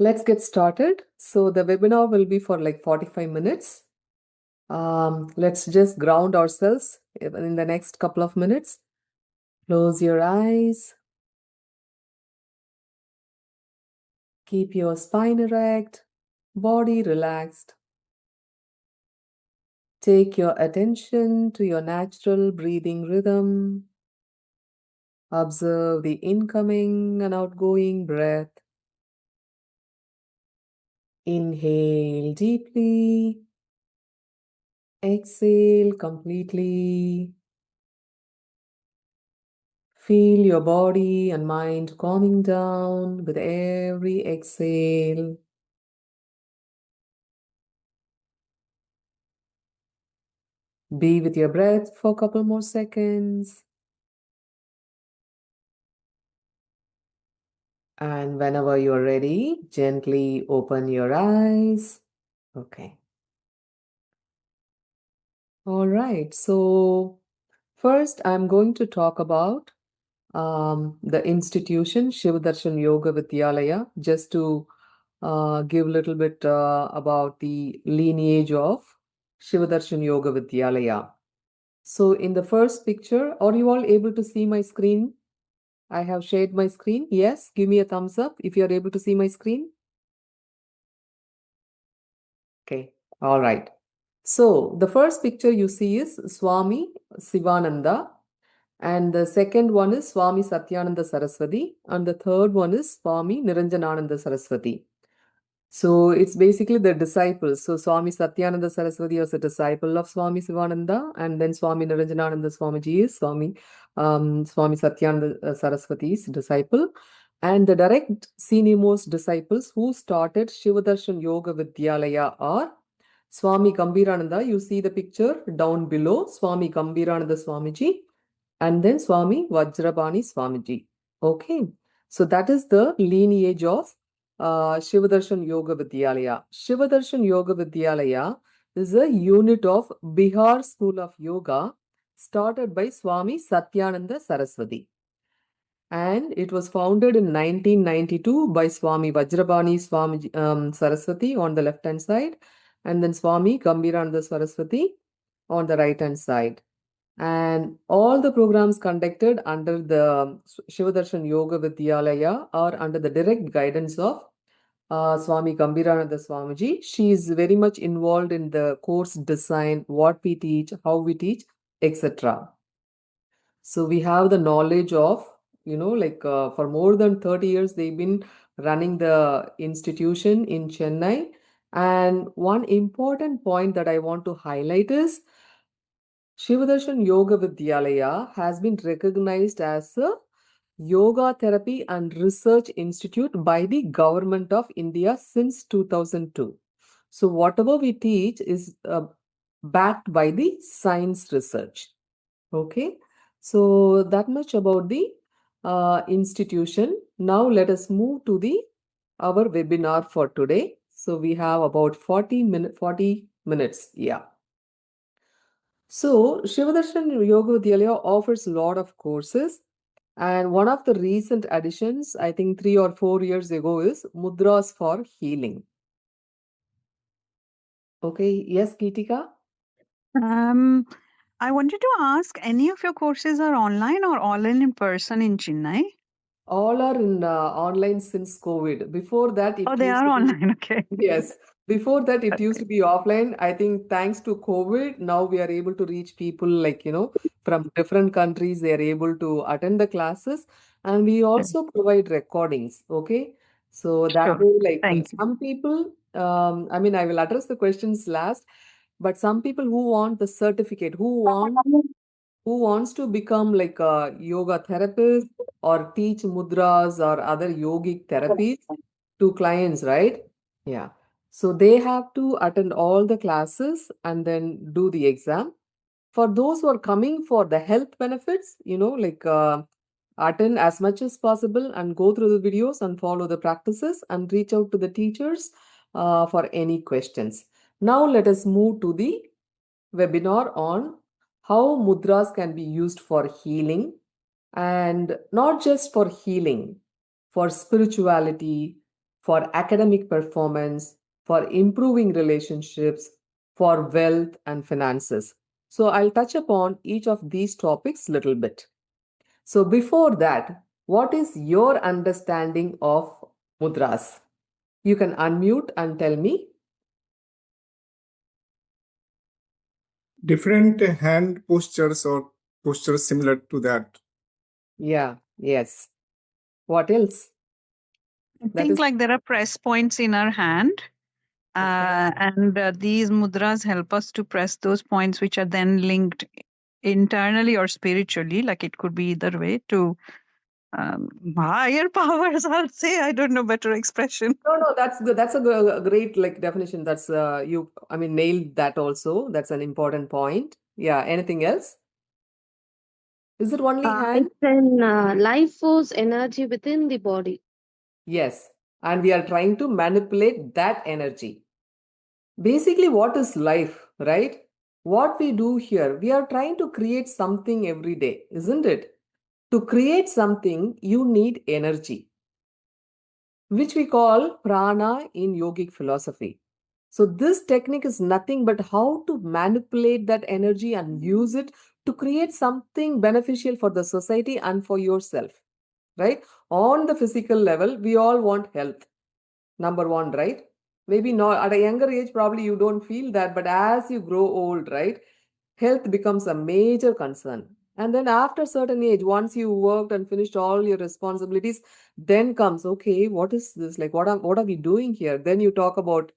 Let's get started. So the webinar will be for like 45 minutes. Let's just ground ourselves in the next couple of minutes. Close your eyes. Keep your spine erect, body relaxed. Take your attention to your natural breathing rhythm. Observe the incoming and outgoing breath. Inhale deeply. Exhale completely. Feel your body and mind calming down with every exhale. Be with your breath for a couple more seconds. And whenever you're ready, gently open your eyes. Okay. All right. So first, I'm going to talk about the institution, Shiv Darshan Yoga Vidyalaya, just to give a little bit about the lineage of Shiv Darshan Yoga Vidyalaya. So in the first picture, are you all able to see my screen? I have shared my screen. Yes, give me a thumbs up if you are able to see my screen. Okay, all right. So the first picture you see is Swami Sivananda, and the second one is Swami Satyananda Saraswati, and the third one is Swami Niranjanananda Saraswati. So it's basically the disciples. So Swami Satyananda Saraswati was a disciple of Swami Sivananda, and then Swami Niranjanananda Swamiji is Swami Satyananda Saraswati's disciple. And the direct senior-most disciples who started Shivadarshan Yoga Vidyalaya are Swami Gambirananda. You see the picture down below, Swami Gambirananda Swamiji, and then Swami Vajrabani Swamiji. Okay, so that is the lineage of Shivadarshan Yoga Vidyalaya. Shivadarshan Yoga Vidyalaya is a unit of Bihar School of Yoga started by Swami Satyananda Saraswati. And it was founded in 1992 by Swami Vajrabani Swami Saraswati on the left hand side, and then Swami Gambirananda Saraswati on the right hand side. And all the programs conducted under the Shivadarshan Yoga Vidyalaya are under the direct guidance of Swami Gambirananda Swamiji. She is very much involved in the course design, what we teach, how we teach, etc. So we have the knowledge of, for more than 30 years, they've been running the institution in Chennai. And one important point that I want to highlight is Shivadarshan Yoga Vidyalaya has been recognized as a Yoga Therapy and Research Institute by the Government of India since 2002. So whatever we teach is backed by the science research. Okay, so that much about the institution. Now let us move to the our webinar for today. So we have about 40 minutes. Yeah. So Shivadarshan Yoga Vidyalaya offers a lot of courses. And one of the recent additions, I think 3 or 4 years ago, is Mudras for Healing. Okay, yes, Geetika? I wanted to ask, any of your courses are online or all in person in Chennai? All are in online since COVID. Before that, Oh, it they used are to be, online. Okay. yes, before that, it used Okay. to be offline. I think thanks to COVID, now we are able to reach people like, from different countries. They are able to attend the classes. And we Okay. also provide recordings. Okay. So that Sure. way, like Thank you. some people, I mean, I will address the questions last, but some people who want the certificate, who wants to become like a yoga therapist or teach mudras or other yogic therapies to clients, right? Yeah. So they have to attend all the classes and then do the exam. For those who are coming for the health benefits, attend as much as possible and go through the videos and follow the practices and reach out to the teachers for any questions. Now let us move to the webinar on how mudras can be used for healing, and not just for healing, for spirituality, for academic performance, for improving relationships, for wealth and finances. So I'll touch upon each of these topics a little bit. So before that, what is your understanding of mudras? You can unmute and tell me. Different hand postures or postures similar to that. Yeah, yes. What else? I That think is like there are press points in our hand. okay. And these mudras help us to press those points, which are then linked internally or spiritually. Like it could be either way to higher powers. I'll say I don't know better expression. No, no, that's good. That's a great like definition. That's you. I mean, nailed that also. That's an important point. Yeah. Anything else? Is it only hand? It's an life force energy within the body. Yes. And we are trying to manipulate that energy. Basically, what is life, right? What we do here, we are trying to create something every day, isn't it? To create something, you need energy, which we call prana in yogic philosophy. So, this technique is nothing but how to manipulate that energy and use it to create something beneficial for the society and for yourself, right? On the physical level, we all want health, number one, right? Maybe not at a younger age, probably you don't feel that, but as you grow old, right, health becomes a major concern. And then after certain age, once you worked and finished all your responsibilities, then comes, okay, what is this? Like, what are we doing here? Then you talk about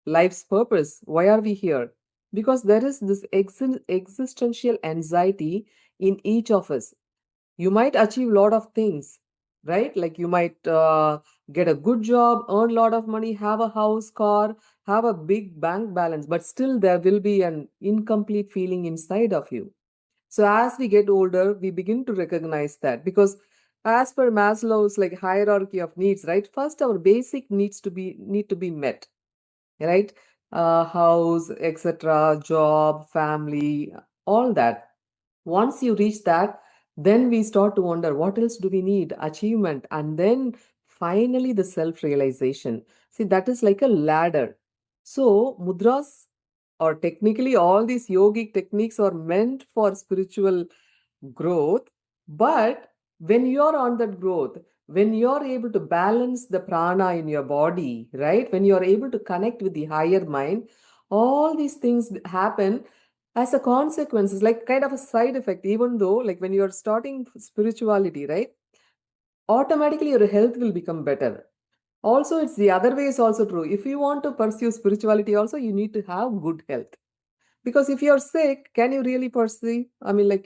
life's purpose. Why are we here? Because there is this existential anxiety in each of us. You might achieve a lot of things, right? Like you might get a good job, earn a lot of money, have a house, car, have a big bank balance, but still there will be an incomplete feeling inside of you. So as we get older, we begin to recognize that, because as per Maslow's like hierarchy of needs, right, first our basic needs to be need to be met, right? House, etc., job, family, all that. Once you reach that, then we start to wonder what else do we need? Achievement, and then finally the self realization. See, that is like a ladder. So, mudras, or technically all these yogic techniques, are meant for spiritual growth. But when you're on that growth, when you're able to balance the prana in your body, right, when you're able to connect with the higher mind, all these things happen as a consequence. It's like kind of a side effect. Even though like when you're starting spirituality, right, automatically your health will become better. Also, it's the other way is also true. If you want to pursue spirituality also, you need to have good health. Because if you're sick, can you really pursue, I mean, like,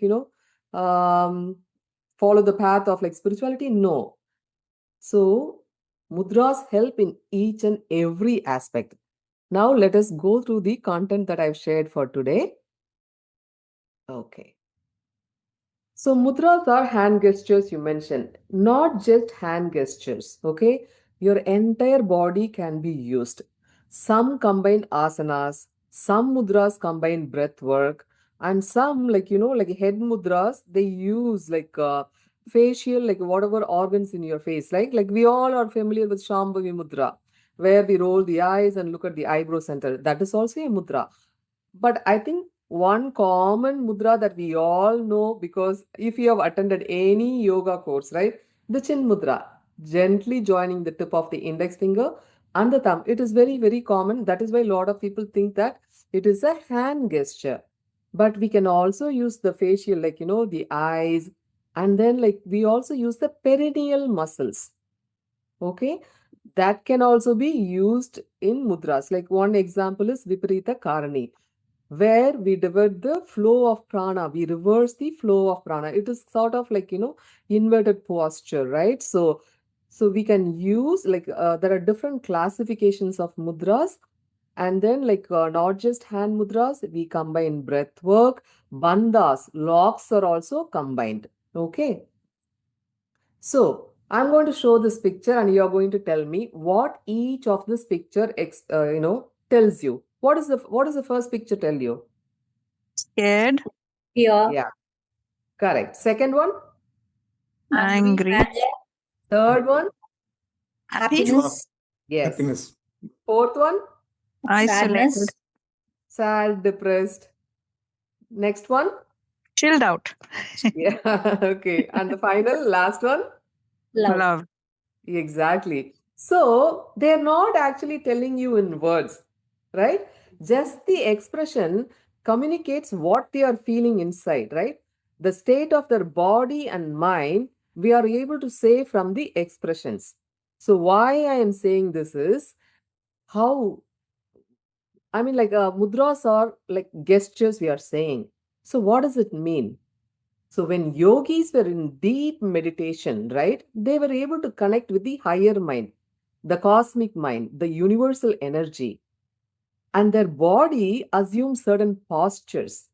follow the path of like spirituality? No. So mudras help in each and every aspect. Now let us go through the content that I've shared for today. Okay. So mudras are hand gestures, you mentioned, not just hand gestures, okay? Your entire body can be used. Some combine asanas, some mudras combine breath work, and some, like, like head mudras, they use like facial, like whatever organs in your face. Like we all are familiar with Shambhavi mudra, where we roll the eyes and look at the eyebrow center. That is also a mudra. But I think one common mudra that we all know, because if you have attended any yoga course, right, the chin mudra, gently joining the tip of the index finger and the thumb. It is very, very common. That is why a lot of people think that it is a hand gesture. But we can also use the facial, like, the eyes, and then like we also use the perineal muscles. Okay, that can also be used in mudras. Like one example is Viparita Karani, where we divert the flow of prana, we reverse the flow of prana. It is sort of like, inverted posture, right? So we can use like there are different classifications of mudras, and then like not just hand mudras, we combine breath work, bandhas, locks are also combined. Okay, so I'm going to show this picture and you're going to tell me what each of this picture tells you. What is the first picture tell you? Scared, Fear, Yeah, correct. Second one? angry, tragic, Third one? happy, Joy. happiness, Yes. Happiness. Fourth one, Isolated. Sadness. sad, depressed. Next one, Chilled out. yeah, okay. And the final, last one, Love. Love. exactly. So they're not actually telling you in words, right? Just the expression communicates what they are feeling inside, right? The state of their body and mind, we are able to say from the expressions. So, why I am saying this is how, I mean, like mudras are like gestures we are saying. So, what does it mean? So, when yogis were in deep meditation, right, they were able to connect with the higher mind, the cosmic mind, the universal energy, and their body assumes certain postures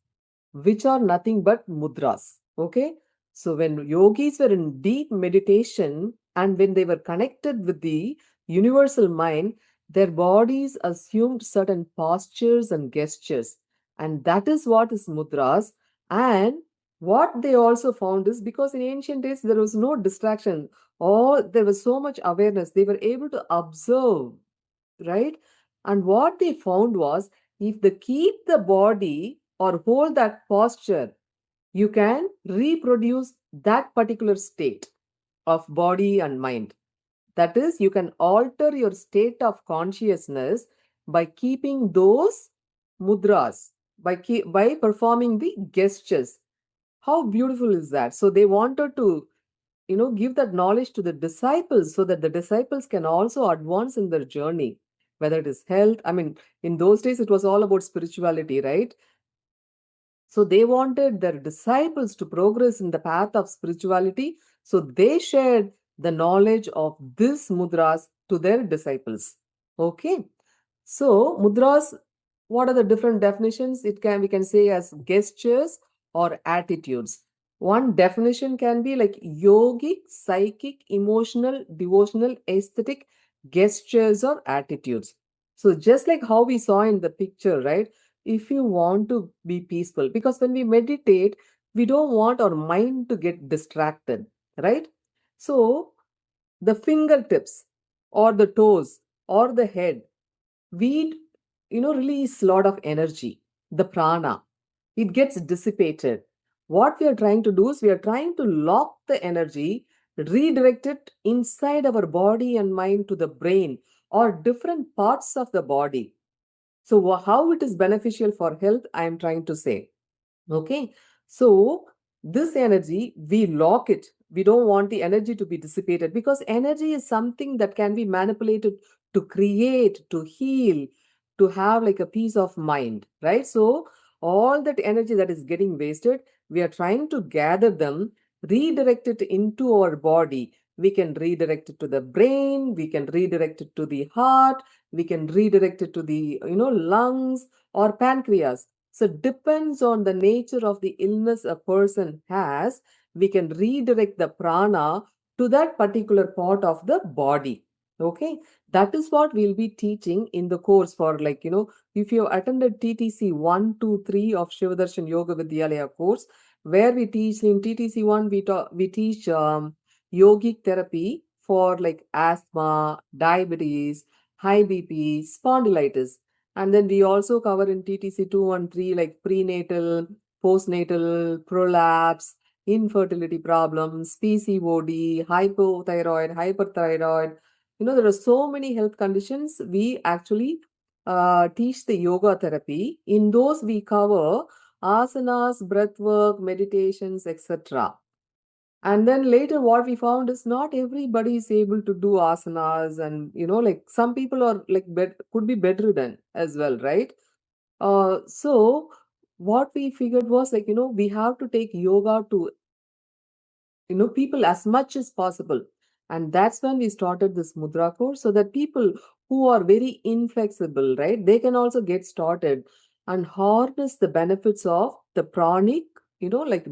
which are nothing but mudras. Okay. So when yogis were in deep meditation and when they were connected with the universal mind, their bodies assumed certain postures and gestures. And that is what is mudras. And what they also found is because in ancient days there was no distraction or there was so much awareness, they were able to observe, right? And what they found was if they keep the body or hold that posture, you can reproduce that particular state of body and mind. That is, you can alter your state of consciousness by keeping those mudras, by performing the gestures. How beautiful is that? So they wanted to give that knowledge to the disciples so that the disciples can also advance in their journey, whether it is health. I mean, in those days it was all about spirituality, right? So they wanted their disciples to progress in the path of spirituality, so they shared the knowledge of these mudras to their disciples. Okay. So mudras, what are the different definitions? We can say as gestures or attitudes. One definition can be like yogic, psychic, emotional, devotional, aesthetic gestures or attitudes. So just like how we saw in the picture, right? If you want to be peaceful, because when we meditate, we don't want our mind to get distracted, right? So the fingertips or the toes or the head, we release a lot of energy, the prana. It gets dissipated. What we are trying to do is we are trying to lock the energy, redirect it inside our body and mind to the brain or different parts of the body. So how it is beneficial for health, I am trying to say. Okay. So this energy, we lock it. We don't want the energy to be dissipated because energy is something that can be manipulated to create, to heal, to have like a peace of mind, right? So all that energy that is getting wasted, we are trying to gather them, redirect it into our body. We can redirect it to the brain, we can redirect it to the heart, we can redirect it to the lungs or pancreas. So depends on the nature of the illness a person has, we can redirect the prana to that particular part of the body. Okay, that is what we'll be teaching in the course for if you attended TTC 1, 2, 3 of Shiv Yoga Vidyalaya course, where we teach in TTC 1, we teach yogic therapy for like asthma, diabetes, high BP, spondylitis. And then we also cover in TTC 2 and 3 like prenatal, postnatal, prolapse, infertility problems, PCOD, hypothyroid, hyperthyroid. There are so many health conditions. We actually teach the yoga therapy. In those, we cover asanas, breath work, meditations, etc. And then later, what we found is not everybody is able to do asanas, and like some people are like could be bedridden as well, right? So what we figured was like we have to take yoga to people as much as possible. And that's when we started this mudra course so that people who are very inflexible, right, they can also get started and harness the benefits of the pranic, like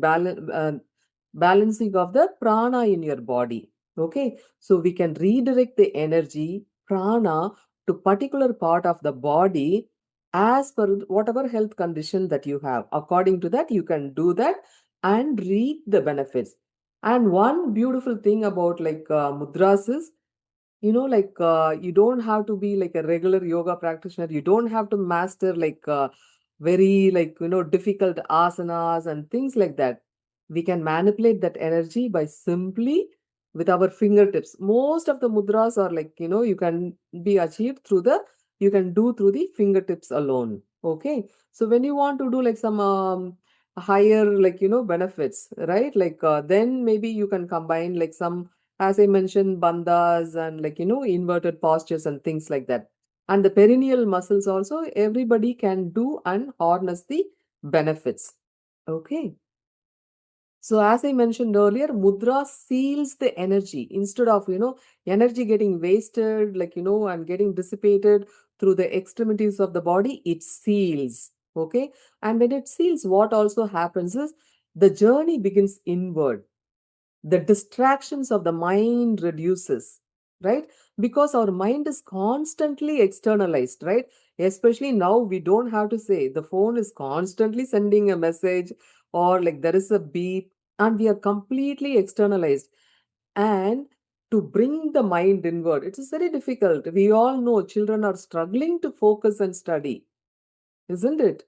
balancing of the prana in your body. Okay, so we can redirect the energy prana to particular part of the body as per whatever health condition that you have. According to that, you can do that and reap the benefits. And one beautiful thing about like mudras is you don't have to be like a regular yoga practitioner. You don't have to master very difficult asanas and things like that. We can manipulate that energy by simply with our fingertips. Most of the mudras are you can be achieved through you can do through the fingertips alone. Okay. So when you want to do like some higher benefits, right? Then maybe you can combine like some, as I mentioned, bandhas and inverted postures and things like that. And the perineal muscles also, everybody can do and harness the benefits. Okay. So as I mentioned earlier, mudra seals the energy instead of, energy getting wasted, and getting dissipated through the extremities of the body, it seals. Okay. And when it seals, what also happens is the journey begins inward. The distractions of the mind reduces, right? Because our mind is constantly externalized, right? Especially now, we don't have to say, the phone is constantly sending a message, or like there is a beep, and we are completely externalized. And to bring the mind inward, it is very difficult. We all know children are struggling to focus and study, isn't it?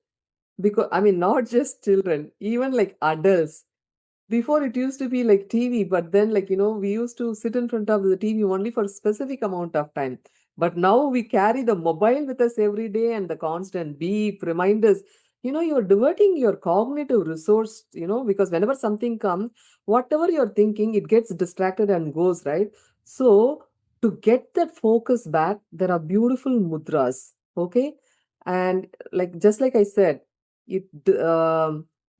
Because I mean, not just children, even like adults. Before it used to be like TV, but then we used to sit in front of the TV only for a specific amount of time. But now we carry the mobile with us every day, and the constant beep reminders. You're diverting your cognitive resource, because whenever something comes, whatever you're thinking, it gets distracted and goes, right? So to get that focus back, there are beautiful mudras, okay? And just like I said, it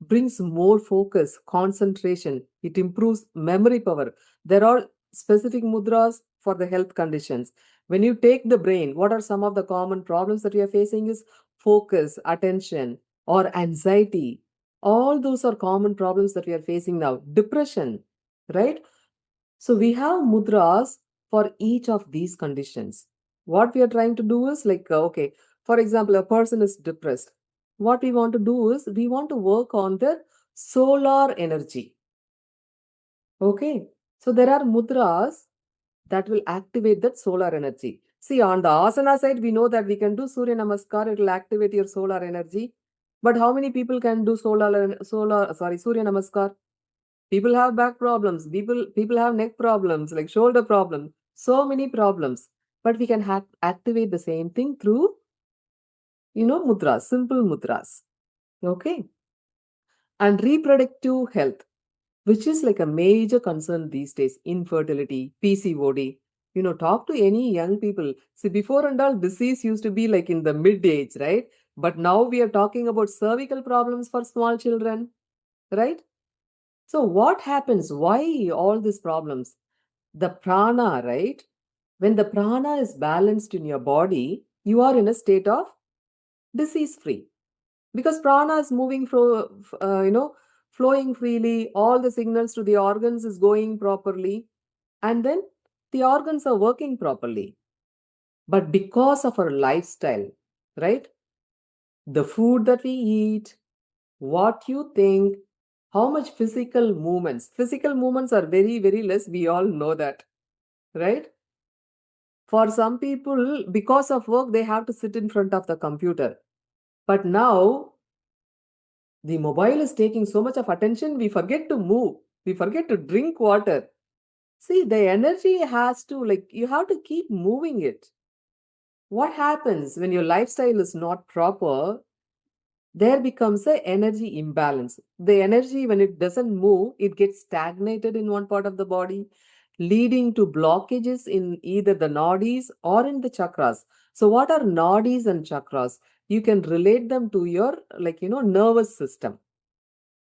brings more focus, concentration. It improves memory power. There are specific mudras for the health conditions. When you take the brain, what are some of the common problems that we are facing is focus, attention, or anxiety. All those are common problems that we are facing now. Depression, right? So we have mudras for each of these conditions. What we are trying to do is okay, for example, a person is depressed. What we want to do is we want to work on their solar energy. Okay. So there are mudras that will activate that solar energy. See, on the asana side, we know that we can do Surya Namaskar, it will activate your solar energy. But how many people can do Surya Namaskar? People have back problems, people have neck problems, like shoulder problems, so many problems. But we can activate the same thing through mudras, simple mudras. Okay. And reproductive health, which is like a major concern these days. Infertility, PCOD. Talk to any young people. See, before and all, disease used to be like in the mid age, right? But now we are talking about cervical problems for small children, right? So what happens? Why all these problems? The prana, right? When the prana is balanced in your body, you are in a state of disease free, because prana is moving flowing freely. All the signals to the organs is going properly, and then the organs are working properly. But because of our lifestyle, right? The food that we eat, what you think, how much physical movements are very, very less. We all know that, right? For some people, because of work, they have to sit in front of the computer. But now the mobile is taking so much of attention, we forget to move, we forget to drink water. See, the energy has to, you have to keep moving it. What happens when your lifestyle is not proper? There becomes a energy imbalance. The energy, when it doesn't move, it gets stagnated in one part of the body, leading to blockages in either the nadis or in the chakras. So what are nadis and chakras? You can relate them to your nervous system.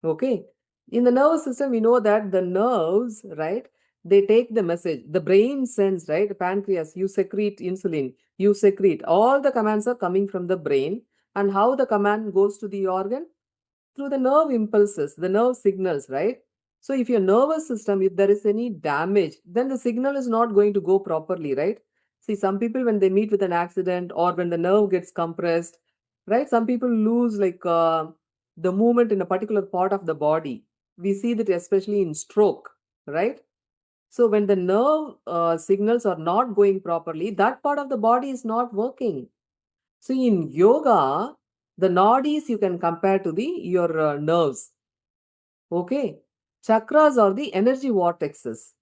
Okay. In the nervous system, we know that the nerves, right, they take the message. The brain sends, right, pancreas, you secrete insulin, you secrete. All the commands are coming from the brain. And how the command goes to the organ? Through the nerve impulses, the nerve signals, right? So if your nervous system, if there is any damage, then the signal is not going to go properly, right? See, some people, when they meet with an accident or when the nerve gets compressed, right? Some people lose the movement in a particular part of the body. We see that especially in stroke, right? So when the nerve signals are not going properly, that part of the body is not working. So in yoga, the nadis you can compare to your nerves. Okay. Chakras are the energy vortexes.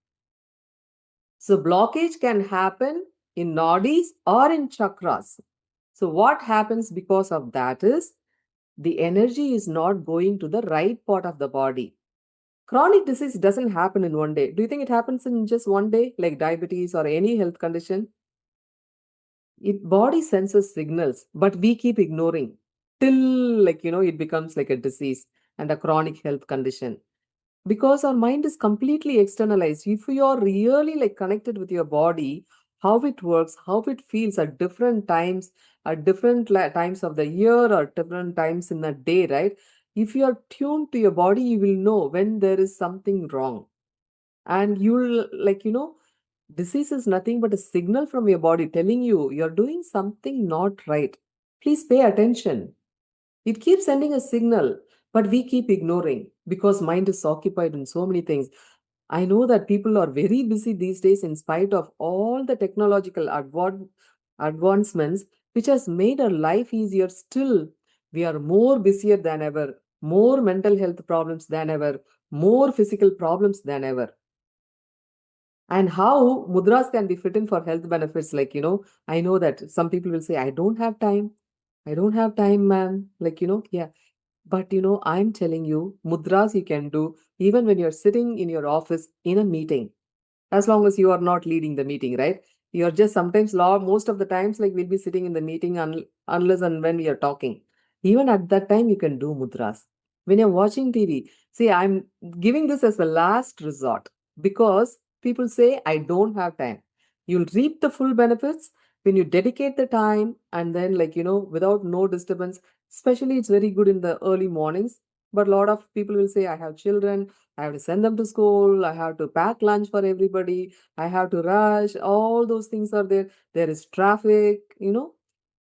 So blockage can happen in nadis or in chakras. So what happens because of that is the energy is not going to the right part of the body. Chronic disease doesn't happen in one day. Do you think it happens in just one day, like diabetes or any health condition? Body senses signals, but we keep ignoring till it becomes like a disease and a chronic health condition. Because our mind is completely externalized. If you are really connected with your body, how it works, how it feels at different times, at different times of the year or different times in a day, right? If you are tuned to your body, you will know when there is something wrong. And you'll disease is nothing but a signal from your body telling you you're doing something not right. Please pay attention. It keeps sending a signal, but we keep ignoring because mind is occupied in so many things. I know that people are very busy these days in spite of all the technological advancements, which has made our life easier. Still, we are more busier than ever, more mental health problems than ever, more physical problems than ever. And how mudras can be fit in for health benefits. I know that some people will say, I don't have time. I don't have time, ma'am. Yeah. But I'm telling you, mudras you can do even when you're sitting in your office in a meeting, as long as you are not leading the meeting, right? You're just sometimes most of the times, we'll be sitting in the meeting unless and when we are talking. Even at that time, you can do mudras. When you're watching TV, see, I'm giving this as a last resort because people say, I don't have time. You'll reap the full benefits when you dedicate the time and then, without no disturbance. Especially, it's very good in the early mornings. But a lot of people will say, I have children, I have to send them to school, I have to pack lunch for everybody, I have to rush, all those things are there. There is traffic.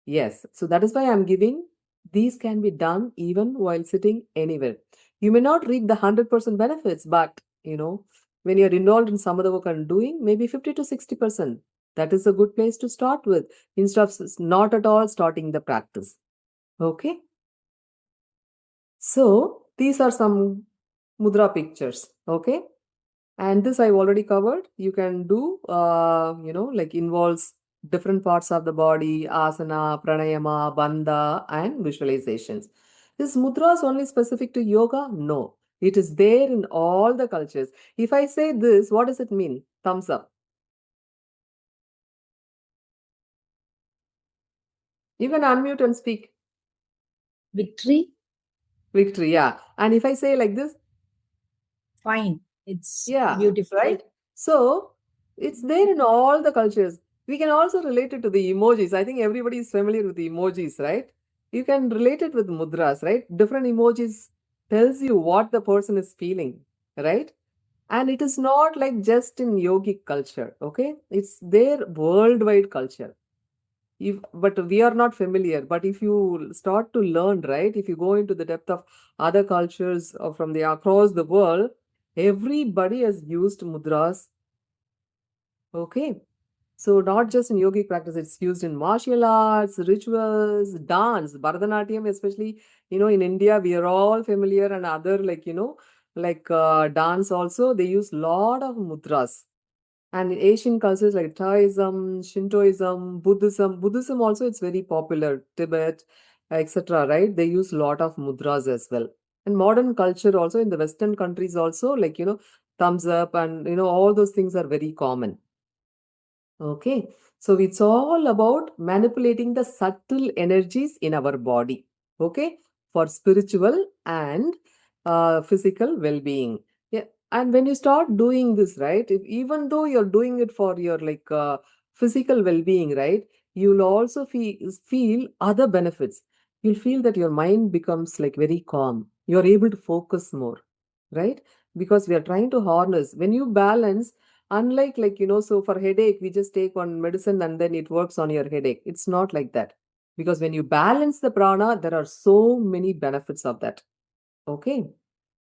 Yes, so that is why I'm giving. These can be done even while sitting anywhere. You may not reap the 100% benefits, but when you're involved in some other work and doing maybe 50 to 60%, that is a good place to start with instead of not at all starting the practice. Okay. So these are some mudra pictures. Okay. And this I've already covered. You can do, involves different parts of the body, asana, pranayama, bandha, and visualizations. Is mudras only specific to yoga? No. It is there in all the cultures. If I say this, what does it mean? Thumbs up. You can unmute and speak. Victory. Victory, yeah. And if I say like this, Fine. It's yeah, beautiful. right? So it's there in all the cultures. We can also relate it to the emojis. I think everybody is familiar with the emojis, right? You can relate it with mudras, right? Different emojis tells you what the person is feeling, right? And it is not like just in yogic culture, okay? It's their worldwide culture. But we are not familiar. But if you start to learn, right? If you go into the depth of other cultures or from the across the world, everybody has used mudras. Okay. So not just in yogic practice, it's used in martial arts, rituals, dance, Bharatanatyam, especially, in India, we are all familiar and other dance also, they use lot of mudras. And in Asian cultures like Taoism, Shintoism, Buddhism also it's very popular, Tibet, etc. Right? They use lot of mudras as well. And modern culture also in the Western countries also thumbs up and all those things are very common. Okay, so it's all about manipulating the subtle energies in our body. Okay, for spiritual and physical well-being. Yeah, and when you start doing this, right, even though you're doing it for your physical well-being, right, you'll also feel other benefits. You'll feel that your mind becomes very calm. You're able to focus more, right? Because we are trying to harness. When you balance, unlike so for headache, we just take one medicine and then it works on your headache. It's not like that. Because when you balance the prana, there are so many benefits of that. Okay.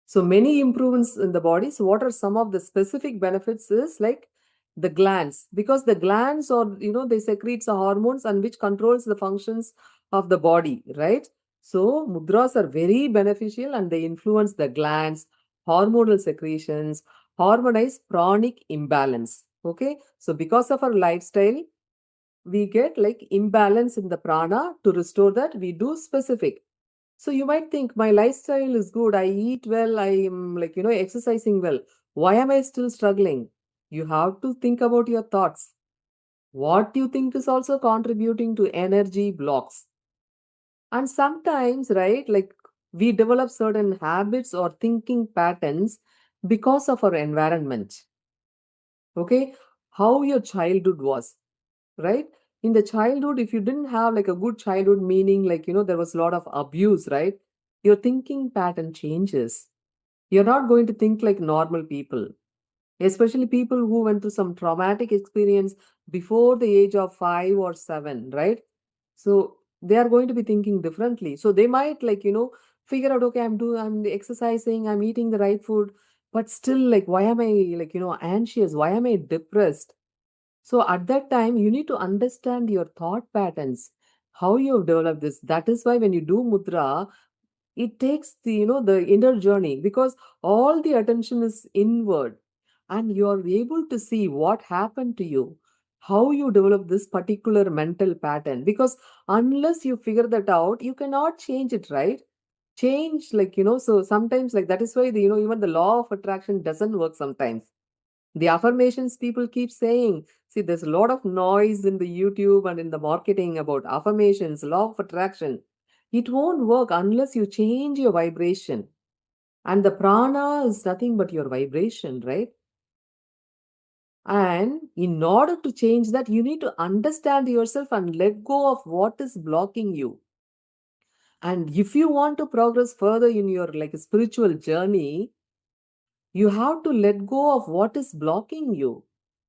So many improvements in the body. So what are some of the specific benefits is like the glands, because the glands or they secrete the hormones and which controls the functions of the body, right? So mudras are very beneficial and they influence the glands, hormonal secretions, harmonize pranic imbalance. Okay, so because of our lifestyle, we get like imbalance in the prana. To restore that, we do specific. So you might think my lifestyle is good, I eat well, I am like, exercising well. Why am I still struggling? You have to think about your thoughts. What you think is also contributing to energy blocks. And sometimes, right, like we develop certain habits or thinking patterns because of our environment. Okay, how your childhood was, right? In the childhood, if you didn't have like a good childhood, meaning like, there was a lot of abuse, right? Your thinking pattern changes. You're not going to think like normal people, especially people who went through some traumatic experience before the age of 5 or 7, right? So they are going to be thinking differently. So they might like, figure out, okay, I'm exercising, I'm eating the right food, but still like, why am I like, anxious? Why am I depressed? So at that time, you need to understand your thought patterns, how you have developed this. That is why when you do mudra, it takes the inner journey, because all the attention is inward and you are able to see what happened to you, how you develop this particular mental pattern. Because unless you figure that out, you cannot change it, right? Change like, so sometimes like that is why even the law of attraction doesn't work sometimes. The affirmations people keep saying, see, there's a lot of noise in the YouTube and in the marketing about affirmations, law of attraction. It won't work unless you change your vibration. And the prana is nothing but your vibration, right? And in order to change that, you need to understand yourself and let go of what is blocking you. And if you want to progress further in your like spiritual journey, you have to let go of what is blocking you.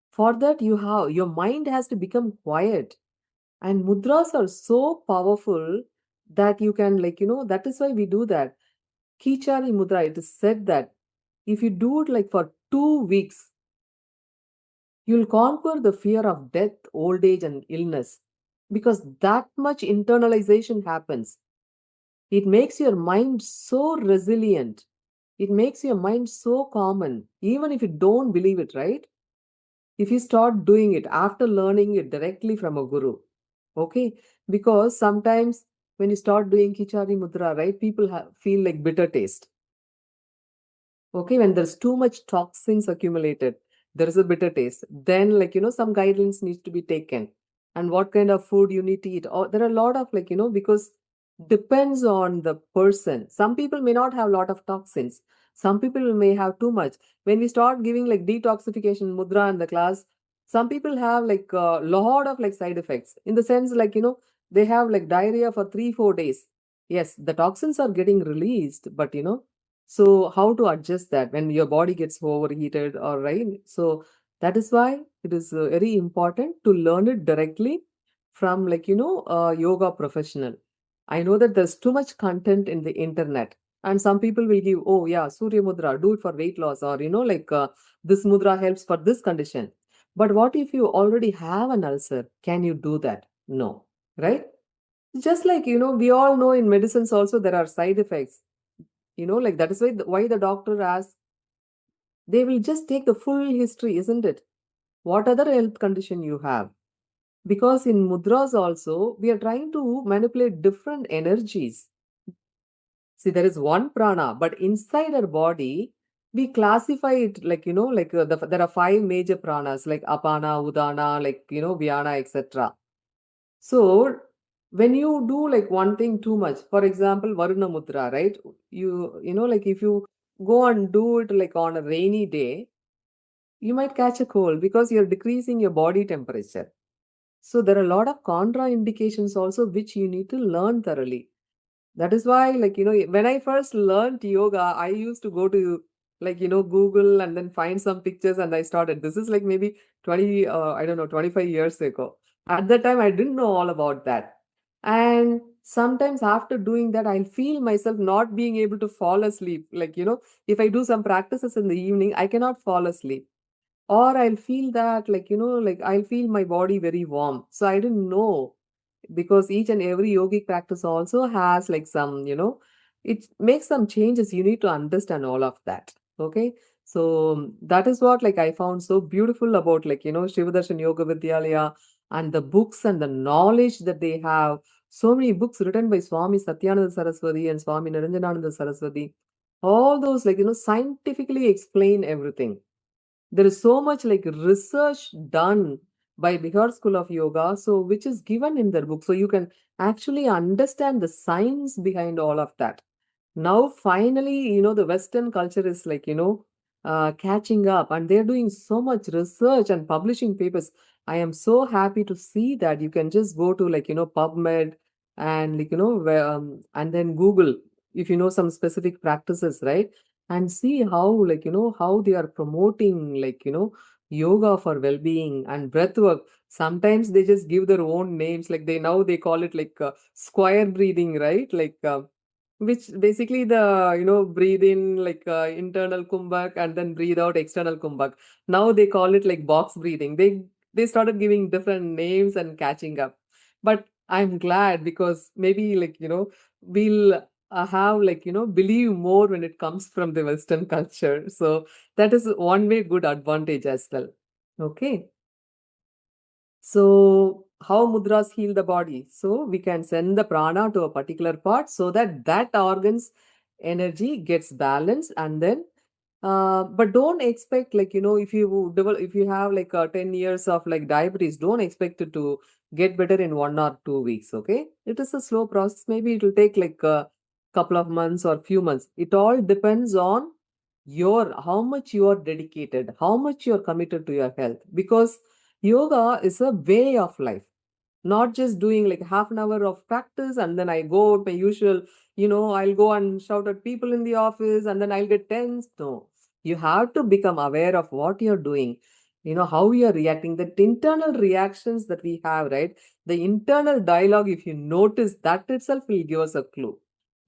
For that, your mind has to become quiet. And mudras are so powerful that you can like, that is why we do that. Kichari mudra, it is said that if you do it like for 2 weeks, you'll conquer the fear of death, old age, and illness. Because that much internalization happens. It makes your mind so resilient. It makes your mind so common, even if you don't believe it, right? If you start doing it after learning it directly from a guru, okay? Because sometimes when you start doing Kichari Mudra, right, people feel like bitter taste. Okay, when there's too much toxins accumulated, there is a bitter taste. Then, like, some guidelines needs to be taken. And what kind of food you need to eat. Or there are a lot of like, because depends on the person. Some people may not have a lot of toxins. Some people may have too much. When we start giving like detoxification mudra in the class, some people have like a lot of like side effects. In the sense, like, they have like diarrhea for 3 4 days. Yes, the toxins are getting released, but so how to adjust that when your body gets overheated or right? So that is why it is very important to learn it directly from like a yoga professional. I know that there's too much content in the internet, and some people will give, oh yeah, Surya Mudra, do it for weight loss, or like this mudra helps for this condition. But what if you already have an ulcer? Can you do that? No, right? Just like we all know in medicines also there are side effects. Like that is why the doctor asks, they will just take the full history, isn't it? What other health condition you have? Because in mudras also, we are trying to manipulate different energies. See, there is one prana, but inside our body, we classify it like, like there are 5 major pranas like apana, udana, like, vyana, etc. So when you do like one thing too much, for example, Varuna Mudra, right? Like if you go and do it like on a rainy day, you might catch a cold because you're decreasing your body temperature. So there are a lot of contraindications also which you need to learn thoroughly. That is why, like, when I first learned yoga, I used to go to like, Google and then find some pictures and I started. This is like maybe I don't know, 25 years ago. At that time, I didn't know all about that. And sometimes after doing that, I'll feel myself not being able to fall asleep. Like, if I do some practices in the evening, I cannot fall asleep. Or I'll feel that, like, like I'll feel my body very warm. So I didn't know, because each and every yogic practice also has like some, it makes some changes. You need to understand all of that. Okay. So that is what like I found so beautiful about like, Shiv Darshan Yoga Vidyalaya, and the books and the knowledge that they have. So many books written by Swami Satyananda Saraswati and Swami Niranjanananda Saraswati. All those like, scientifically explain everything. There is so much like research done by Bihar School of Yoga, so which is given in their book. So you can actually understand the science behind all of that. Now, finally, the Western culture is like, catching up, and they're doing so much research and publishing papers. I am so happy to see that you can just go to like, PubMed and like, and then Google if you know some specific practices, right? And see how like, how they are promoting like, yoga for well-being and breath work. Sometimes they just give their own names, like they call it like square breathing, right? Like, which basically the breathe in like internal kumbhak and then breathe out external kumbhak. Now they call it like box breathing. They started giving different names and catching up. But I'm glad, because maybe like we'll have like believe more when it comes from the Western culture. So that is one way good advantage as well. Okay. So, how mudras heal the body? So, we can send the prana to a particular part so that that organ's energy gets balanced, and then, but don't expect like if you develop, if you have like 10 years of like diabetes, don't expect it to get better in 1 or 2 weeks. Okay, it is a slow process. Maybe it will take like a couple of months or few months. It all depends on your how much you are dedicated, how much you are committed to your health, because yoga is a way of life, not just doing like half an hour of practice and then I go out my usual, I'll go and shout at people in the office and then I'll get tense. No, you have to become aware of what you're doing, how you're reacting, that internal reactions that we have, right? The internal dialogue, if you notice, that itself will give us a clue.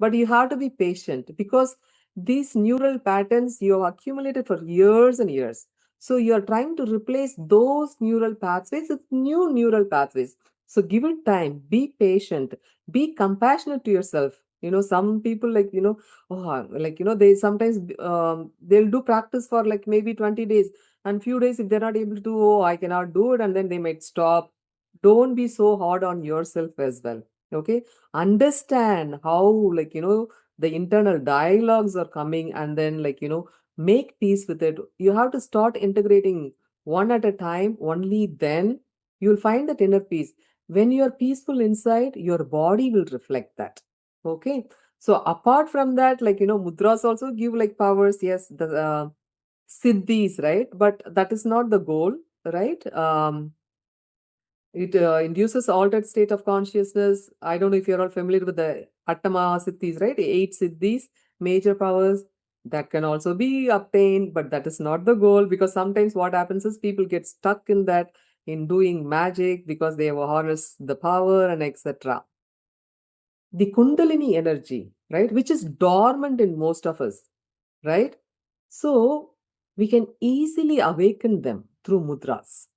But you have to be patient, because these neural patterns you have accumulated for years and years. So you're trying to replace those neural pathways with new neural pathways. So give it time, be patient, be compassionate to yourself. Some people like, oh, like, they sometimes they'll do practice for like maybe 20 days, and few days if they're not able to, oh, I cannot do it, and then they might stop. Don't be so hard on yourself as well. Okay. Understand how, like, the internal dialogues are coming, and then like, make peace with it. You have to start integrating one at a time. Only then you'll find that inner peace. When you're peaceful inside, your body will reflect that. Okay. So apart from that, like, mudras also give like powers. Yes, the siddhis, right? But that is not the goal, right? It induces altered state of consciousness. I don't know if you're all familiar with the Attama Siddhis, right? 8 Siddhis, major powers that can also be obtained, but that is not the goal, because sometimes what happens is people get stuck in that, in doing magic, because they have harnessed the power and etc. The Kundalini energy, right, which is dormant in most of us, right? So we can easily awaken them through mudras.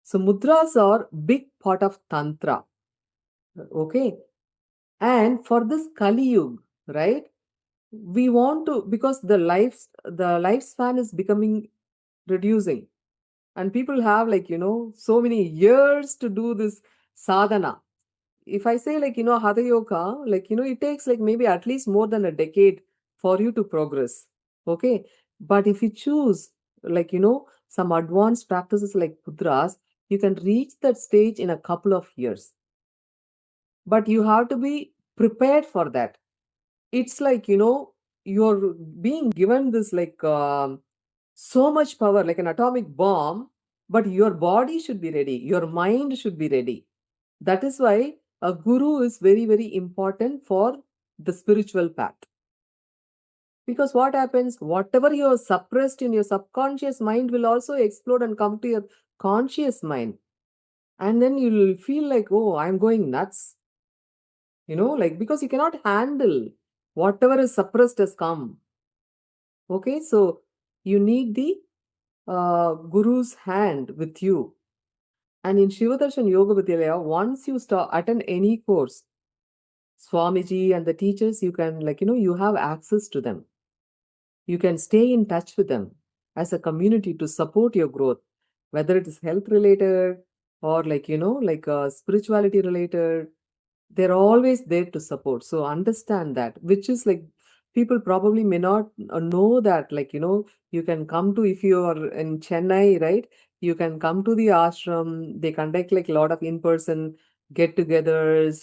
So mudras are big part of Tantra. Okay. And for this Kali Yuga, right? We want to, because the lifespan is becoming reducing. And people have like, so many years to do this sadhana. If I say like, Hatha Yoga, like, it takes like maybe at least more than a decade for you to progress. Okay. But if you choose like, some advanced practices like mudras, you can reach that stage in a couple of years. But you have to be prepared for that. It's like, you're being given this like so much power, like an atomic bomb, but your body should be ready, your mind should be ready. That is why a guru is very, very important for the spiritual path. Because what happens, whatever you have suppressed in your subconscious mind will also explode and come to your conscious mind. And then you'll feel like, oh, I'm going nuts. like because you cannot handle whatever is suppressed has come. Okay, so you need the guru's hand with you. And in Shiva Yoga Vidyalaya, once you start attend any course, Swamiji and the teachers, you can you have access to them. You can stay in touch with them as a community to support your growth, whether it is health related or spirituality related. They're always there to support. So understand that, which is like people probably may not know that, you can come to, if you are in Chennai, right? You can come to the ashram. They conduct like a lot of in-person get-togethers,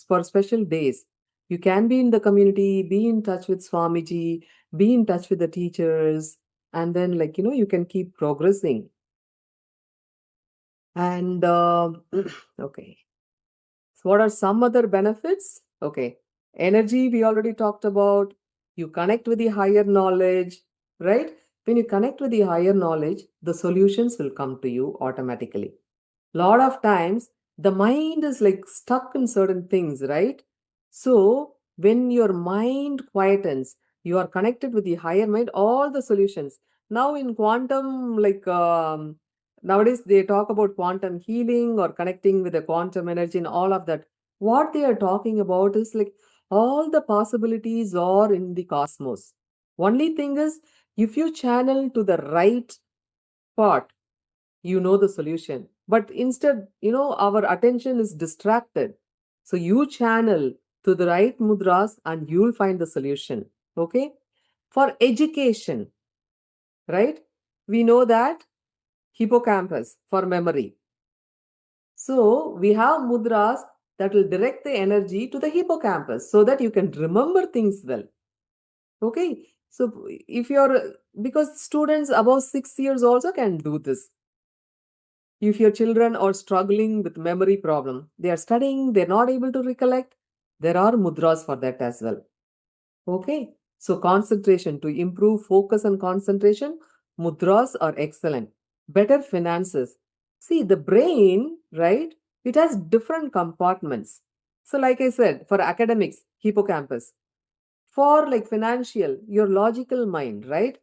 for special days. You can be in the community, be in touch with Swamiji, be in touch with the teachers, and then you can keep progressing. And okay. So what are some other benefits? Okay. Energy, we already talked about. You connect with the higher knowledge, right? When you connect with the higher knowledge, the solutions will come to you automatically. Lot of times, the mind is like stuck in certain things, right? So when your mind quietens, you are connected with the higher mind, all the solutions. Now in quantum, nowadays they talk about quantum healing or connecting with the quantum energy and all of that. What they are talking about is like all the possibilities are in the cosmos. Only thing is, if you channel to the right part, you know the solution. But instead, our attention is distracted. So you channel to the right mudras and you'll find the solution. Okay. For education, right? We know that hippocampus for memory. So we have mudras that will direct the energy to the hippocampus so that you can remember things well. Okay. So if you're, because students above 6 years also can do this. If your children are struggling with memory problem, they are studying, they're not able to recollect, there are mudras for that as well. Okay. So concentration, to improve focus and concentration, mudras are excellent. Better finances. See, the brain, right? It has different compartments. So like I said, for academics, hippocampus. For like financial, your logical mind, right?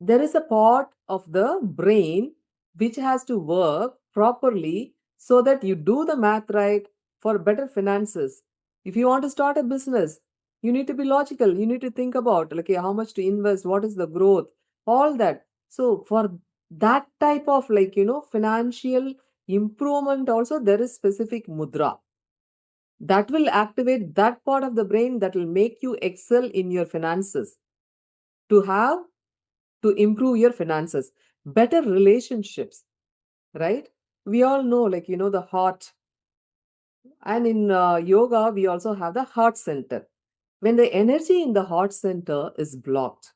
There is a part of the brain which has to work properly so that you do the math right for better finances. If you want to start a business, you need to be logical. You need to think about like how much to invest, what is the growth, all that. So for that type of financial improvement also, there is specific mudra that will activate that part of the brain that will make you excel in your finances, to improve your finances. Better relationships, right? We all know the heart, and in yoga we also have the heart center. When the energy in the heart center is blocked,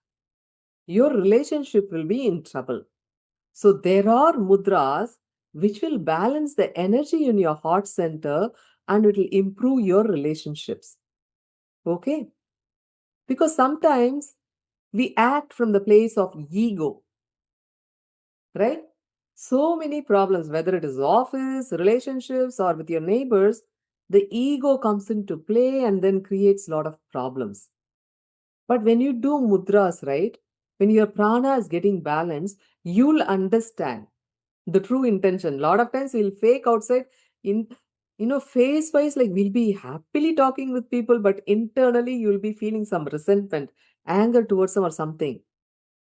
your relationship will be in trouble. So there are mudras which will balance the energy in your heart center and it will improve your relationships. Okay. Because sometimes we act from the place of ego, right? So many problems, whether it is office, relationships, or with your neighbors, the ego comes into play and then creates a lot of problems. But when you do mudras, right, when your prana is getting balanced, you'll understand the true intention. A lot of times we'll fake outside, in face wise, like we'll be happily talking with people, but internally you'll be feeling some resentment, anger towards them or something.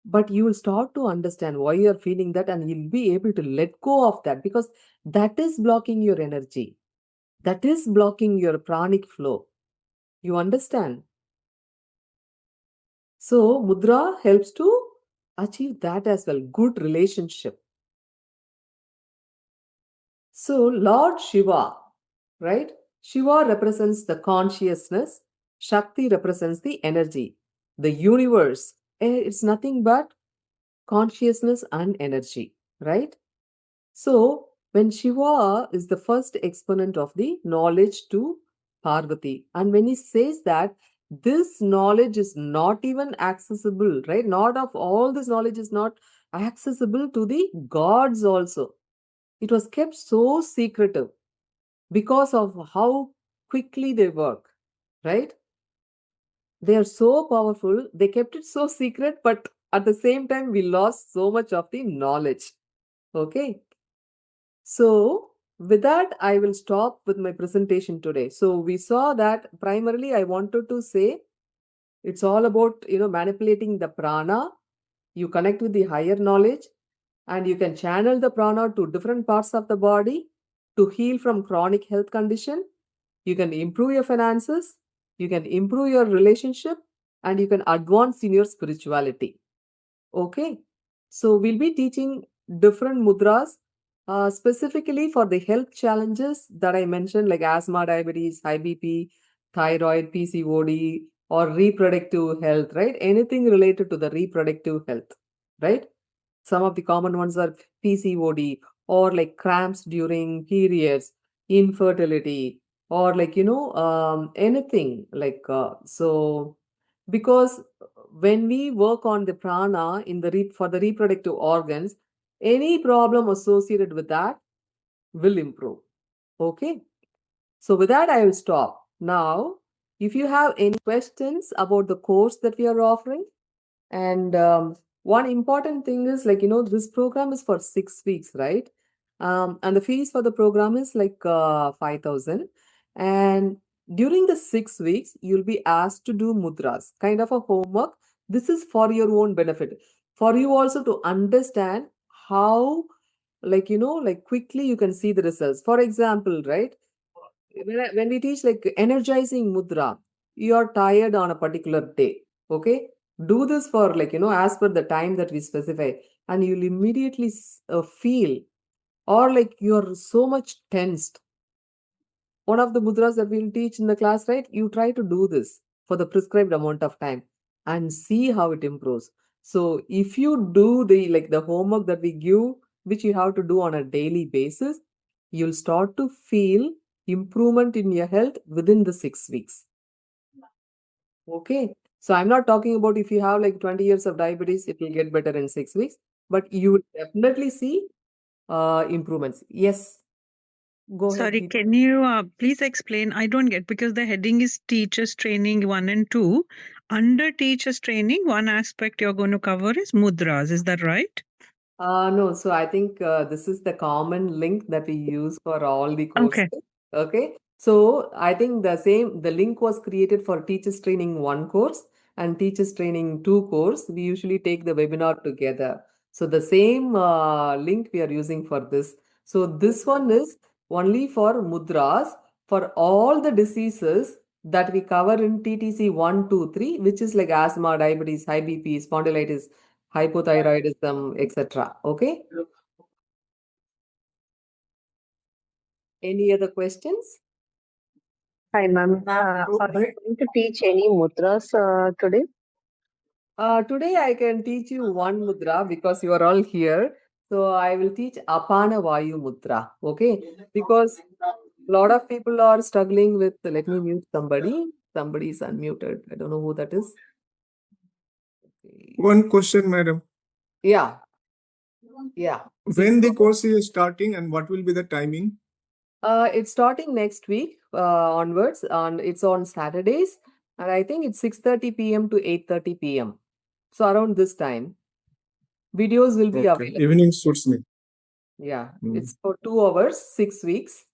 But you will start to understand why you're feeling that, and you'll be able to let go of that, because that is blocking your energy, that is blocking your pranic flow. You understand? So mudra helps to achieve that as well. Good relationship. So Lord Shiva, right? Shiva represents the consciousness, Shakti represents the energy, the universe. It's nothing but consciousness and energy, right? So when Shiva is the first exponent of the knowledge to Parvati, and when he says that this knowledge is not even accessible, right? Not of all this knowledge is not accessible to the gods also. It was kept so secretive. because of how quickly they work, right? They are so powerful. They kept it so secret, but at the same time, we lost so much of the knowledge. Okay. So, with that, I will stop with my presentation today. So, we saw that primarily I wanted to say it's all about, manipulating the prana. You connect with the higher knowledge and you can channel the prana to different parts of the body to heal from chronic health condition. You can improve your finances, you can improve your relationship, and you can advance in your spirituality. Okay. So we'll be teaching different mudras specifically for the health challenges that I mentioned, like asthma, diabetes, high BP, thyroid, PCOD, or reproductive health, right? Anything related to the reproductive health, right? Some of the common ones are PCOD or like cramps during periods, infertility, or like, anything like, so because when we work on the prana in the for the reproductive organs, any problem associated with that will improve. Okay. So with that, I will stop. Now, if you have any questions about the course that we are offering, and one important thing is like, this program is for 6 weeks, right? And the fees for the program is like 5,000. And during the 6 weeks, you'll be asked to do mudras, kind of a homework. This is for your own benefit, for you also to understand how, like, like quickly you can see the results. For example, right? When we teach like energizing mudra, you are tired on a particular day. Okay. Do this for like, as per the time that we specify, and you'll immediately feel, or like you're so much tensed. One of the mudras that we'll teach in the class, right? You try to do this for the prescribed amount of time and see how it improves. So if you do the homework that we give, which you have to do on a daily basis, you'll start to feel improvement in your health within the 6 weeks. Okay. So I'm not talking about if you have like 20 years of diabetes, it will get better in 6 weeks, but you will definitely see improvements. Yes. Go ahead. Sorry, Deep. can you please explain? I don't get, because the heading is Teachers Training 1 and 2. Under Teachers Training, one aspect you're going to cover is mudras. Is that right? No, so I think this is the common link that we use for all the courses. Okay. Okay. So I think the link was created for Teachers Training 1 course and Teachers Training 2 course. We usually take the webinar together. So the same link we are using for this. So this one is only for mudras for all the diseases that we cover in TTC 1, 2, 3, which is like asthma, diabetes, high BP, spondylitis, hypothyroidism, etc. Okay. Any other questions? Hi, ma'am. Are you going to teach any mudras today? Today I can teach you one mudra because you are all here. So I will teach Apana Vayu Mudra. Okay. Because a lot of people are struggling with, let me mute somebody. Somebody is unmuted. I don't know who that is. Okay. One question, madam. Yeah. Yeah. When the course is starting and what will be the timing? It's starting next week onwards, and it's on Saturdays, and I think it's 6:30 p.m. to 8:30 p.m. So around this time, videos will be Okay. available. Evening suits me. Yeah, it's for 2 hours, 6 weeks.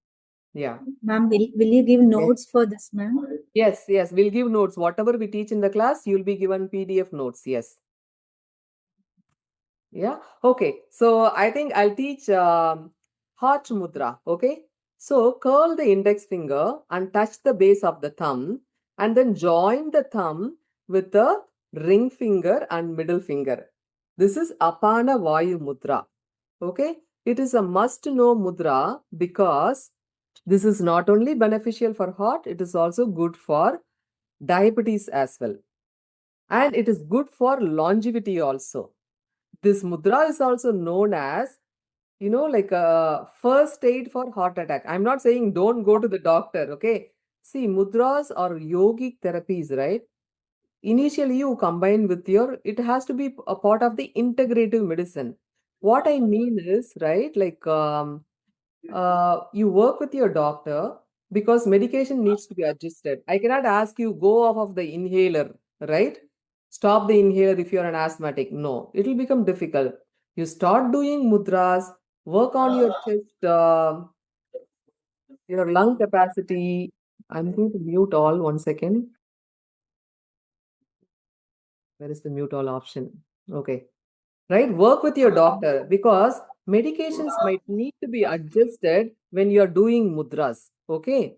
Yeah. Ma'am, will you give notes for this, ma'am? Yes, yes, we'll give notes. Whatever we teach in the class, you'll be given PDF notes. Yes. Yeah. Okay. So I think I'll teach heart mudra. Okay. So curl the index finger and touch the base of the thumb, and then join the thumb with the ring finger and middle finger. This is Apana Vayu Mudra. Okay. It is a must know mudra because this is not only beneficial for heart, it is also good for diabetes as well. And it is good for longevity also. This mudra is also known as, like a first aid for heart attack. I'm not saying don't go to the doctor, okay? See, mudras are yogic therapies, right? Initially, you combine with it has to be a part of the integrative medicine. What I mean is, right, like you work with your doctor because medication needs to be adjusted. I cannot ask you go off of the inhaler, right? Stop the inhaler if you're an asthmatic. No, it will become difficult. You start doing mudras, work on your chest, your lung capacity. I'm going to mute all 1 second. Where is the mute all option? Okay. Right? Work with your doctor because medications might need to be adjusted when you're doing mudras. Okay.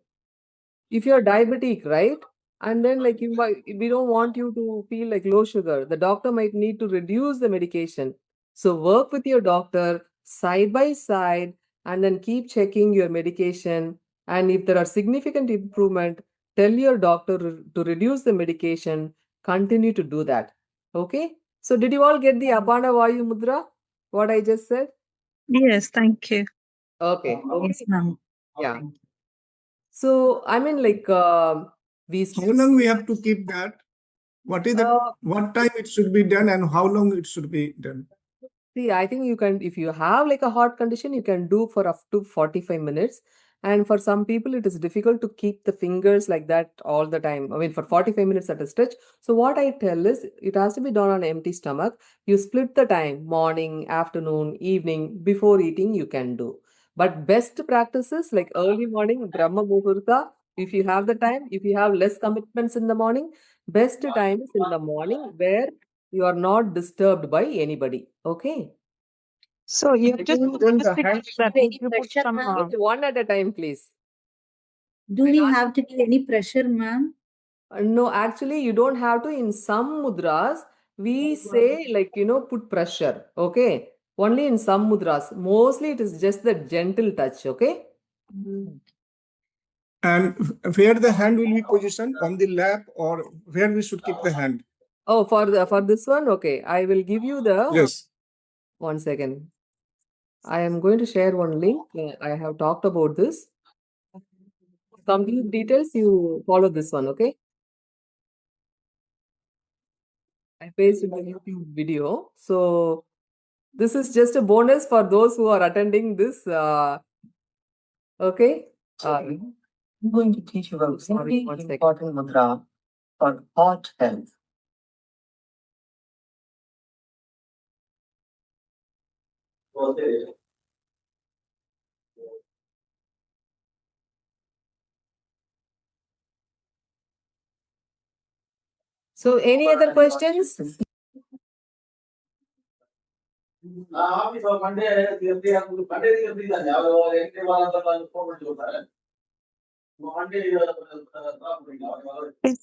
If you're diabetic, right? And then like we don't want you to feel like low sugar. The doctor might need to reduce the medication. So work with your doctor side by side and then keep checking your medication. And if there are significant improvement, tell your doctor to reduce the medication. Continue to do that. Okay. So did you all get the Apana Vayu Mudra? What I just said? Yes, thank you. Okay. Yes, ma'am. Yeah. So I mean, like we. How long we have to keep that? What is the what time it should be done and how long it should be done? See, I think you can, if you have like a heart condition, you can do for up to 45 minutes. And for some people, it is difficult to keep the fingers like that all the time. I mean, for 45 minutes at a stretch. So what I tell is it has to be done on empty stomach. You split the time, morning, afternoon, evening, before eating, you can do. But best practices like early morning, Brahma Muhurta, if you have the time, if you have less commitments in the morning, best time is in the morning where you are not disturbed by anybody. Okay. So you just Do put the hands that any you put pressure, some ma'am? One at a time, please. Do we have to give any pressure, ma'am? No, actually, you don't have to. In some mudras, we say like, put pressure. Okay. Only in some mudras. Mostly it is just the gentle touch. Okay. And where the hand will be positioned, on the lap or where we should keep the hand? Oh, for this one, okay. I will give you the Yes. 1 second. I am going to share one link. I have talked about this. Complete details, you follow this one, okay? I pasted the YouTube video. So this is just a bonus for those who are attending this. Okay. I'm going to teach you about very important mudra for heart health. So any other questions? This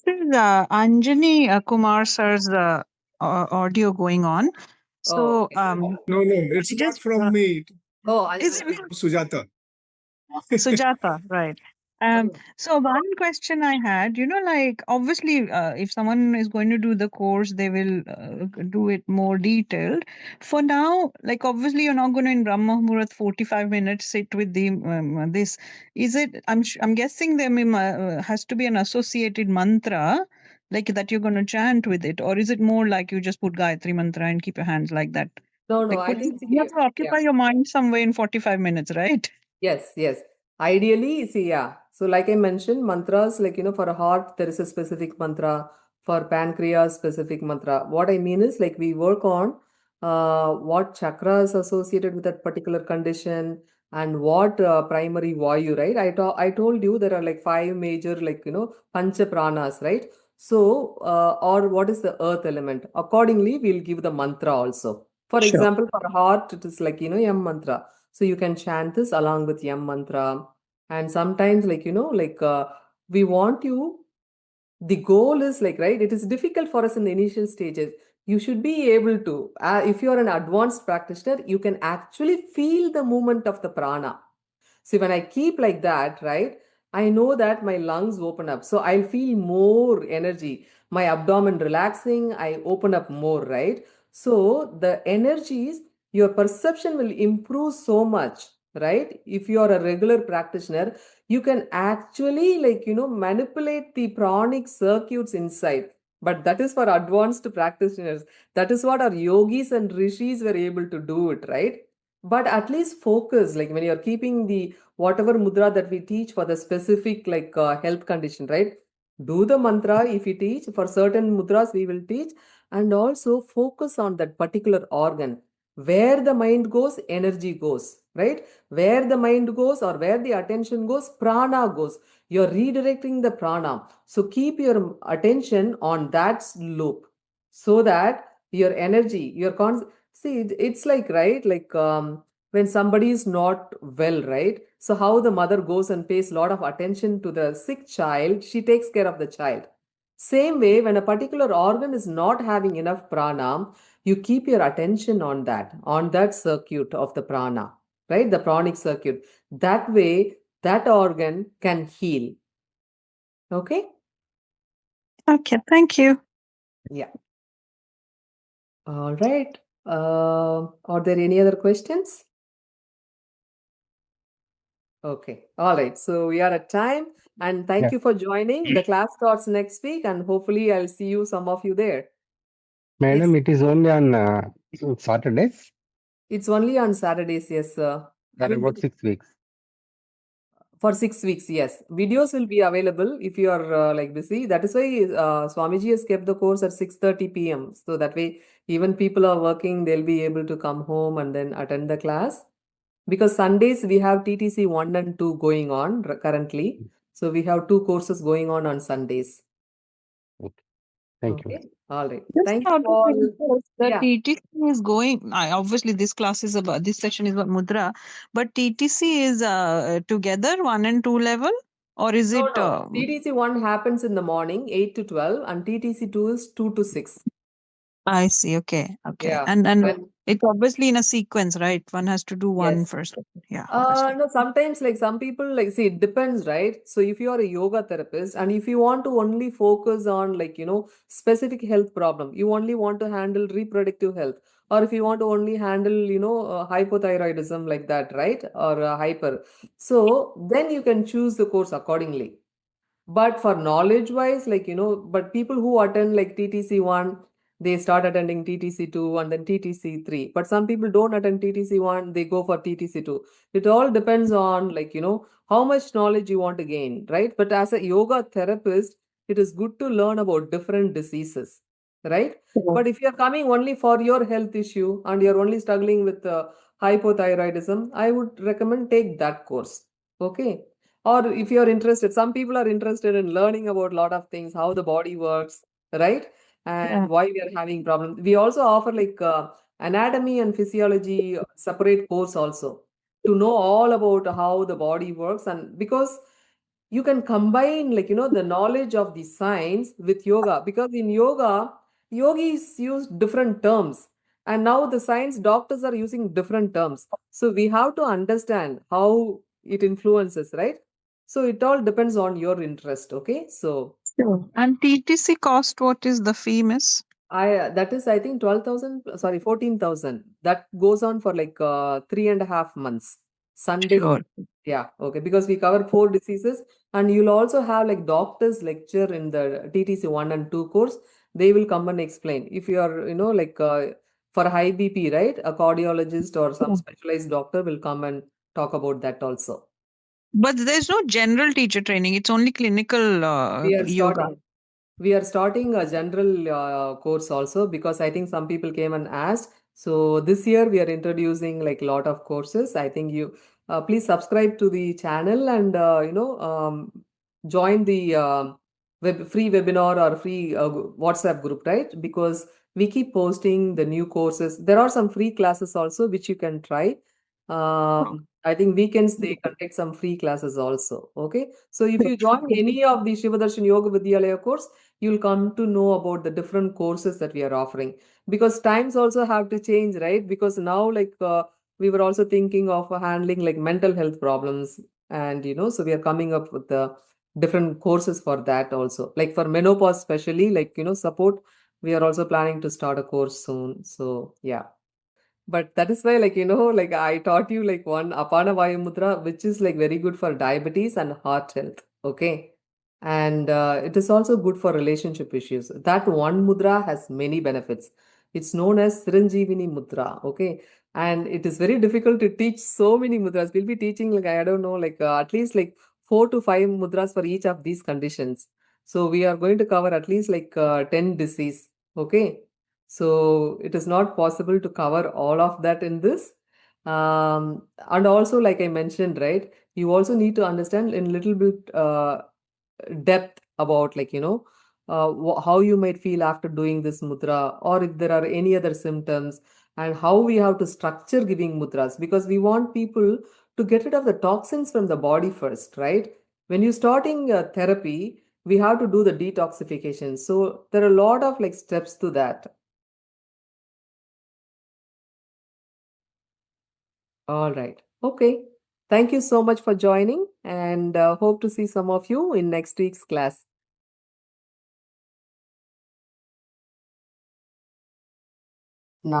is Anjani Kumar sir's audio going on. So okay. No, it's not just from me. Oh, it's Sujata. Sujata, right. So one question I had, like obviously, if someone is going to do the course, they will do it more detailed. For now, like obviously, you're not going to in Brahma Muhurat 45 minutes sit with the this. Is it? I'm guessing there has to be an associated mantra, like that you're going to chant with it, or is it more like you just put Gayatri mantra and keep your hands like that? no, Like, I think you have to occupy your mind somewhere in 45 minutes, right? yes. Ideally, see, yeah. So, like I mentioned, mantras, like, for a heart, there is a specific mantra. For pancreas, specific mantra. What I mean is, like, we work on what chakra is associated with that particular condition and what primary vayu, right? I told you there are like 5 major, like, pancha pranas, right? So, or what is the earth element? Accordingly, we'll give the mantra also. For Sure. example, for heart, it is like, Yam mantra. So you can chant this along with Yam mantra. And sometimes, like, we want you, the goal is like, right, it is difficult for us in the initial stages. You should be able to, if you're an advanced practitioner, you can actually feel the movement of the prana. See, when I keep like that, right, I know that my lungs open up. So I'll feel more energy. My abdomen relaxing, I open up more, right? So the energies, your perception will improve so much, right? If you are a regular practitioner, you can actually, like, manipulate the pranic circuits inside. But that is for advanced practitioners. That is what our yogis and rishis were able to do it, right? but at least focus, like when you're keeping the whatever mudra that we teach for the specific health condition, right? Do the mantra if we teach for certain mudras, we will teach, and also focus on that particular organ. Where the mind goes, energy goes, right? Where the mind goes or where the attention goes, prana goes. You're redirecting the prana. So keep your attention on that loop so that your energy, see, it's like, right? When somebody is not well, right? So how the mother goes and pays a lot of attention to the sick child, she takes care of the child. Same way, when a particular organ is not having enough prana, you keep your attention on that circuit of the prana, right? The pranic circuit. That way, that organ can heal. Okay? Okay, thank you. Yeah. All right. Are there any other questions? Okay. All right. So we are at time. And thank Yeah. you for joining. The class starts next week, and hopefully I'll see you, some of you there. Madam, Yes. it is only on Saturdays It's only on Saturdays, yes, sir. I for mean, about 6 weeks. for 6 weeks, yes. Videos will be available if you are busy. That is why Swamiji has kept the course at 6:30 p.m. So that way, even people are working, they'll be able to come home and then attend the class. Because Sundays we have TTC 1 and 2 going on currently. So we have 2 courses going on Sundays. Okay. Thank you. Okay. All right. Just Thank you out of all. interest, the Yeah. TTC is going. Obviously, this session is about mudra, but TTC is together 1 and 2 level, or is No, it? no. TTC 1 happens in the morning, 8 to 12, and TTC 2 is 2 to 6. I see. Okay, okay, Yeah. and And it's obviously in a sequence, right? One has to do one yes. first. Yeah, obviously. No, sometimes like some people see, it depends, right? So if you are a yoga therapist and if you want to only focus on specific health problem, you only want to handle reproductive health, or if you want to only handle hypothyroidism like that, right? Or hyper. So then you can choose the course accordingly. But for knowledge wise, but people who attend like TTC 1, they start attending TTC 2 and then TTC 3. But some people don't attend TTC 1, they go for TTC 2. It all depends on how much knowledge you want to gain, right? But as a yoga therapist, it is good to learn about different diseases, right? But if you're coming only for your health issue and you're only struggling with hypothyroidism, I would recommend take that course. Okay. Or if you're interested, some people are interested in learning about a lot of things, how the body works, right? Yeah. And why we are having problems. We also offer anatomy and physiology separate course also to know all about how the body works. And because you can combine the knowledge of the science with yoga, because in yoga, yogis use different terms. And now the science doctors are using different terms. So we have to understand how it influences, right? So it all depends on your interest. Okay. So Sure. And TTC cost, what is the fee, miss? that is, I think 12,000, sorry, 14,000. That goes on for 3.5 months. Sunday. Sure. Yeah. Okay. Because we cover 4 diseases, and you'll also have doctors lecture in the TTC 1 and 2 course. They will come and explain. If you are, for high BP, right? A cardiologist or some Yeah. specialized doctor will come and talk about that also. But there's no general teacher training. It's only clinical We are yoga. starting. We are starting a general course also, because I think some people came and asked. So this year we are introducing lot of courses. I think you please subscribe to the channel and join the free webinar or free WhatsApp group, right? Because we keep posting the new courses. There are some free classes also which you can try. I think weekends they conduct some free classes also. Okay. So if you join any of the Shiva Darshan Yoga Vidyalaya course, you'll come to know about the different courses that we are offering, because times also have to change, right? Because now we were also thinking of handling mental health problems, and so we are coming up with the different courses for that also, like for menopause especially, support. We are also planning to start a course soon. So yeah. But that is why, I taught you one Apana Vayu Mudra, which is very good for diabetes and heart health. Okay. And it is also good for relationship issues. That one mudra has many benefits. It's known as Siranjeevini Mudra. Okay. And it is very difficult to teach so many mudras. We'll be teaching like, I don't know, like at least like 4 to 5 mudras for each of these conditions. So we are going to cover at least like 10 disease. Okay. So it is not possible to cover all of that in this. And also, like I mentioned, right, you also need to understand in little bit depth about, like, how you might feel after doing this mudra, or if there are any other symptoms, and how we have to structure giving mudras, because we want people to get rid of the toxins from the body first, right? When you're starting therapy, we have to do the detoxification. So there are a lot of like steps to that. All right. Okay. Thank you so much for joining, and hope to see some of you in next week's class.